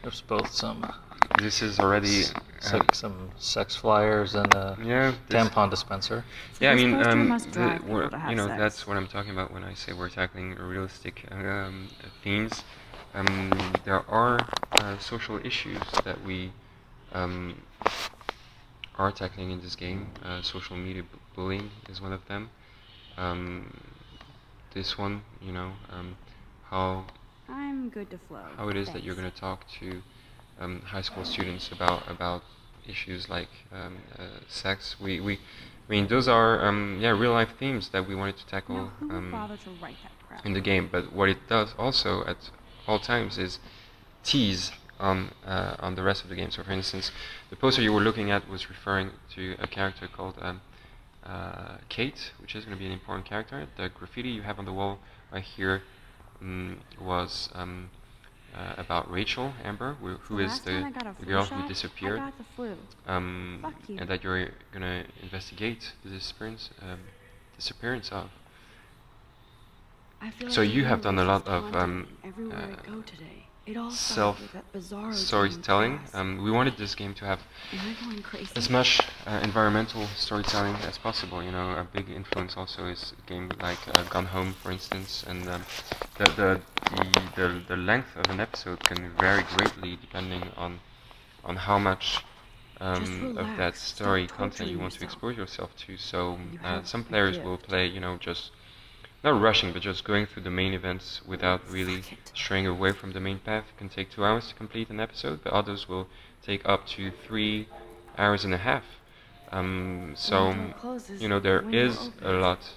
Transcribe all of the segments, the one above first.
There's both some This is already some sex flyers and a tampon dispenser. Yeah, I mean, you know, that's what I'm talking about when I say we're tackling realistic themes. There are social issues that we are tackling in this game. Social media bullying is one of them. This one, you know, how I'm good to flow. How it is that you're going to talk to high school students about issues like sex. I mean, those are real life themes that we wanted to tackle in the game. But what it does also at all times is tease on the rest of the game. So, for instance, the poster you were looking at was referring to a character called Kate, which is going to be an important character. The graffiti you have on the wall right here was about Rachel Amber, who is the girl who disappeared, and that you're gonna investigate the disappearance of. So you have done a lot of self-storytelling. We wanted this game to have as much environmental storytelling as possible. You know, a big influence also is a game like Gone Home, for instance, and the length of an episode can vary greatly depending on how much of that story content you want to expose yourself to. So some players will play, you know, just not rushing, but just going through the main events without really straying away from the main path. It can take 2 hours to complete an episode, but others will take up to 3 hours and a half. So, you know, there is a lot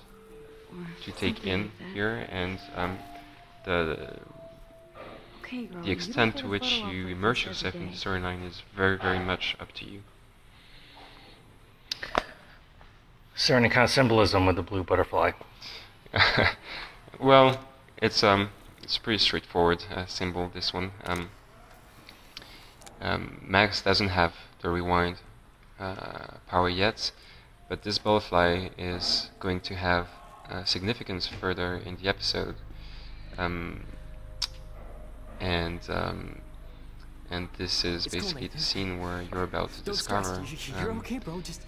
to take in here, and the extent to which you immerse yourself in the storyline is very, very much up to you. Is there any kind of symbolism with the blue butterfly? Well, it's pretty straightforward symbol, this one. Max doesn't have the rewind power yet, but this butterfly is going to have significance further in the episode, and this is basically the scene where you're about to discover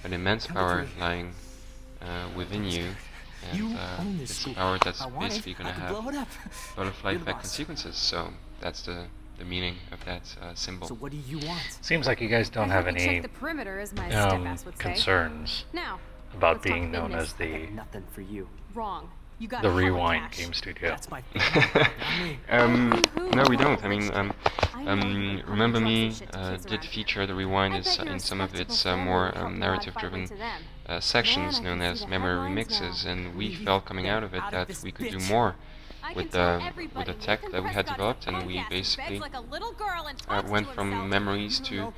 an immense power lying within you. And it's a power that's basically going to have butterfly effect consequences. So that's the meaning of that symbol. So what do you want? Seems like you guys don't have any concerns about being known as the Nothing for you. Wrong. You got the Rewind game studio. That's my No, we don't. I mean, Remember Me did feature the Rewind in some of its more narrative-driven sections known as memory remixes, and we felt coming out of it that we could do more with the tech that we had developed, and we basically went from memories to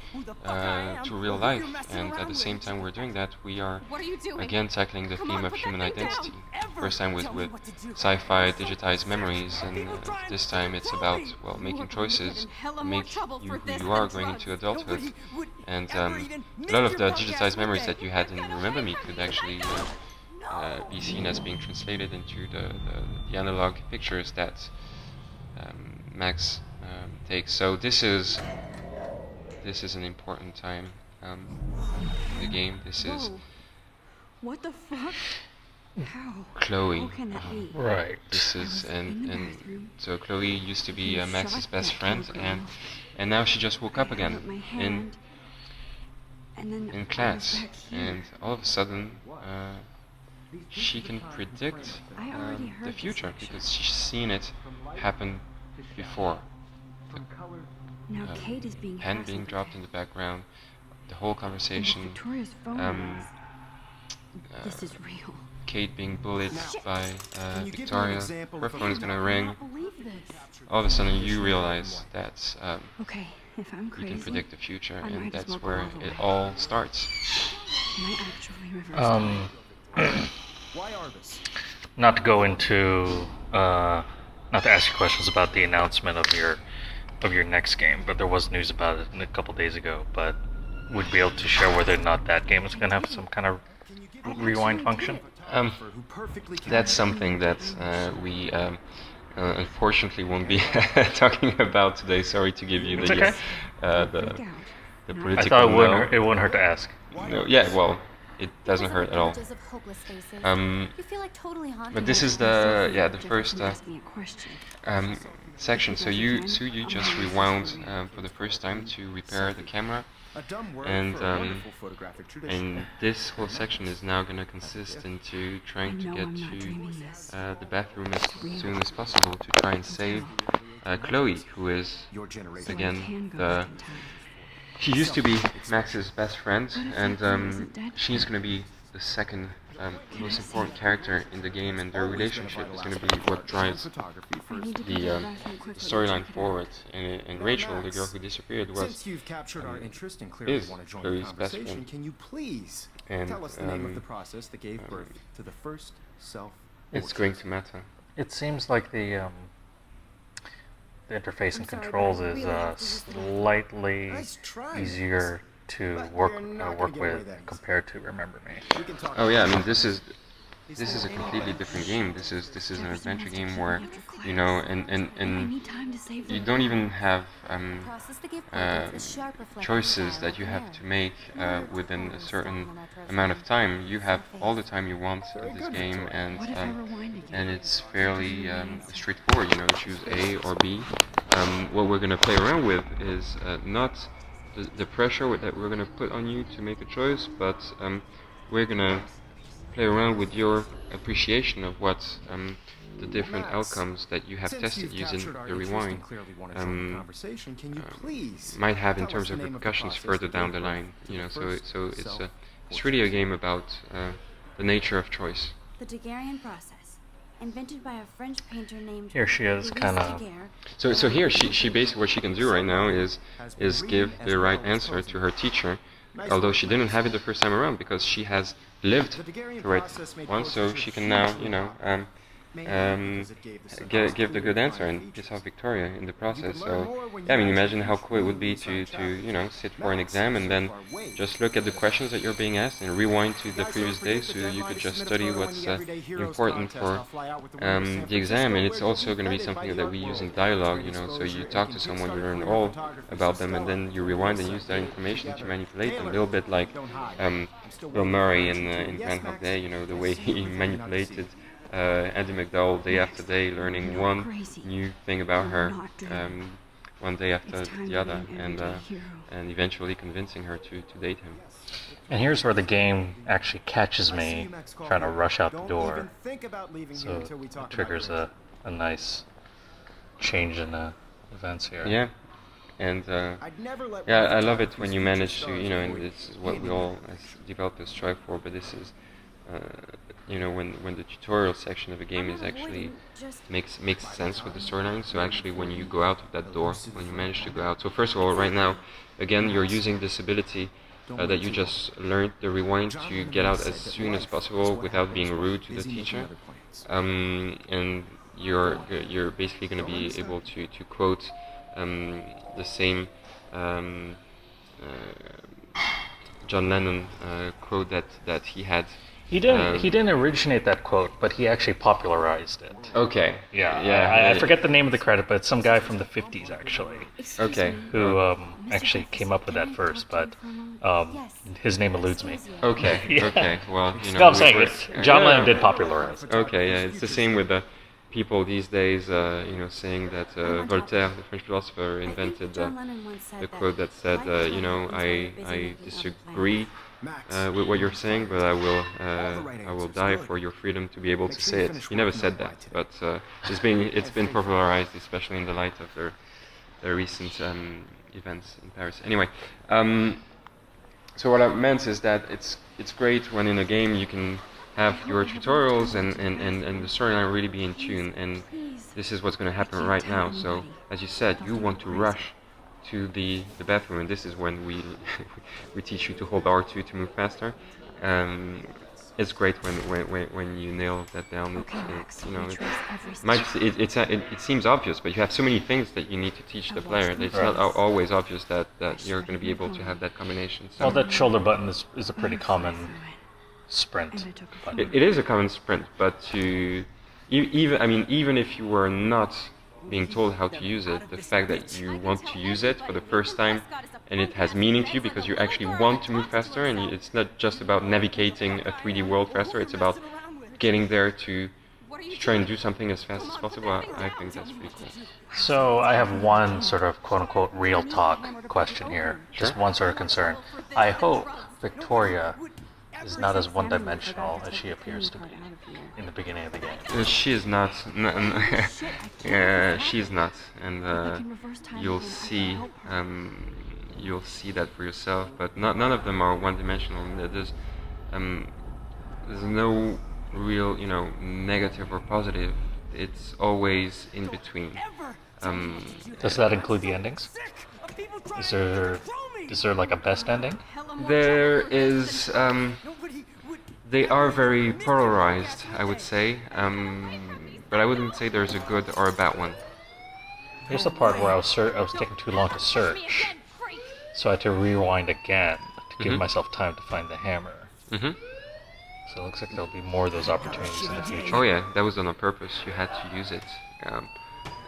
real life. And at the same time we're doing that, we are again tackling the theme of human identity. First time with sci-fi digitized memories, and this time it's about, well, making choices, make you who you are going into adulthood. And a lot of the digitized memories that you had in Remember Me could actually be seen as being translated into the analog pictures that Max takes. So this is an important time in the game. This is what the fuck? How? Chloe. How can that be? Right. This is and so Chloe used to be Max's best friend, and now she just woke up again in class, and all of a sudden she can predict the future because she's seen it happen before. Now Kate is being pen being dropped in the background, the whole conversation. Victoria's phone this is real. Kate being bullied by Victoria. Her phone is gonna ring. All of a sudden, you realize that okay, if I'm crazy, you can predict the future, and that's where it all starts. Not to go into, not to ask you questions about the announcement of your next game, but there was news about it a couple days ago. But would you be able to share whether or not that game is going to have some kind of rewind function? That's something that we unfortunately won't be talking about today. Sorry to give you It's the okay. the political. I thought no. it wouldn't hurt to ask. No, yeah, well, it doesn't hurt at all. But this is the first section. So you just rewound for the first time to repair the camera, and this whole section is now going to consist into trying to get to the bathroom as soon as possible to try and save Chloe, who is again she used to be Max's best friend, and she's going to be the second most important character in the game, and their relationship is going to be what drives the storyline forward. And Rachel, the girl who disappeared, was is Chloe's best friend. Can you please tell us the name of the process that gave birth to the first self? It's going to matter. It seems like the interface and controls is slightly easier to work with compared to Remember Me. Oh yeah, I mean this is a completely different game. This is an adventure game where, you know, and you don't even have choices that you have to make within a certain amount of time. You have all the time you want in this game, and it's fairly straightforward. You know, choose A or B. What we're going to play around with is not the pressure that we're going to put on you to make a choice, but we're going to play around with your appreciation of what the different outcomes that you have tested using the rewind might have in terms of repercussions further down the line. You know, so it's really a game about the nature of choice. The Daguerrean process, invented by a French painter named. Here she is, kind of. So here she basically what she can do right now is give the right answer to her teacher, although she didn't have it the first time around because she has lived the right one, so she can now, you know, give the good answer and piss off Victoria in the process. So yeah, I mean, imagine how cool it would be to you know, sit for an exam and then just look at the questions that you're being asked and rewind to the previous day so you could just study what's important for the exam. And it's also going to be something that we use in dialogue, you know, so you talk to someone, you learn all about them, and then you rewind and use that information to manipulate them, a little bit like Bill Murray in Groundhog Day, you know, the way he manipulated Andy McDowell day after day, learning one new thing about her one day after the other, and eventually convincing her to date him. And here's where the game actually catches me trying to rush out the door, so it triggers a nice change in events here. Yeah, and yeah, I love it when you manage to, you know, and this is what we all as developers strive for, but this is you know, when the tutorial section of a game is actually makes sense with the storyline. So actually when you go out of that door, when you manage to go out, so first of all, right now, again, you're using this ability that you just learned, the rewind, to get out as soon as possible without being rude to the teacher, and you're basically going to be able to quote the same John Lennon quote that he had. He didn't originate that quote, but he actually popularized it. Okay. Yeah. I forget the name of the credit, but it's some guy from the 50s actually. Okay. Who actually came up with that first, but his name eludes me. Okay. Yeah. Okay. Well, you know. No, I'm saying John Lennon did popularize it. Okay. Yeah, it's the same with the people these days. You know, saying that Voltaire, the French philosopher, invented the quote that said, you know, I disagree with what you're saying, but I will die for your freedom to be able to say it. He never said that, but it's been popularized, especially in the light of the recent events in Paris. Anyway, so what I meant is that it's great when in a game you can have your tutorials and the storyline really be in tune, and this is what's going to happen right now. So as you said, you want to rush to the bathroom, and this is when we we teach you to hold R2 to move faster. It's great when you nail that down. You know, it seems obvious, but you have so many things that you need to teach the player. It's not always obvious that you're going to be able to have that combination. So well, that shoulder button is a pretty common sprint button. It is a common sprint, but to even, I mean, even if you were not being told how to use it, the fact that you want to use it for the first time and it has meaning to you because you actually want to move faster, and it's not just about navigating a 3D world faster, it's about getting there to try and do something as fast as possible. I think that's pretty cool. So I have one sort of quote-unquote real talk question here, just one sort of concern. I hope Victoria is not as one-dimensional as she appears to be in the beginning of the game. She is not. She is not, and you'll see. You'll see that for yourself. But none of them are one-dimensional. There's no real, negative or positive. It's always in between. Does that include the endings? Is there like a best ending? There is. They are very polarized, I would say, but I wouldn't say there's a good or a bad one. Here's the part where I was taking too long to search, so I had to rewind again to give myself time to find the hammer. So it looks like there'll be more of those opportunities in the future. Oh yeah, that was done on purpose. You had to use it,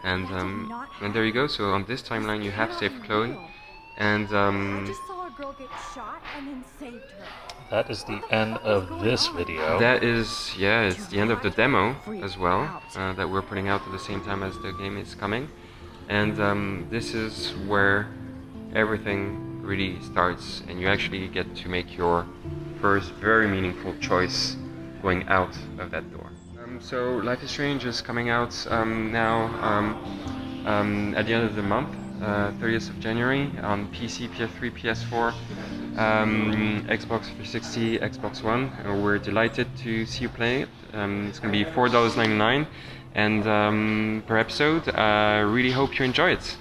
and there you go. So on this timeline, you have saved Chloe, and I just saw a girl get shot and then saved her. That is the end of this video. that is, yeah, it's the end of the demo as well, that we're putting out at the same time as the game is coming, and this is where everything really starts, and you actually get to make your first very meaningful choice going out of that door. So Life is Strange is coming out now at the end of the month, 30th of January on PC, PS3, PS4, Xbox 360, Xbox One. We're delighted to see you play it. It's going to be $4.99 and per episode. I really hope you enjoy it.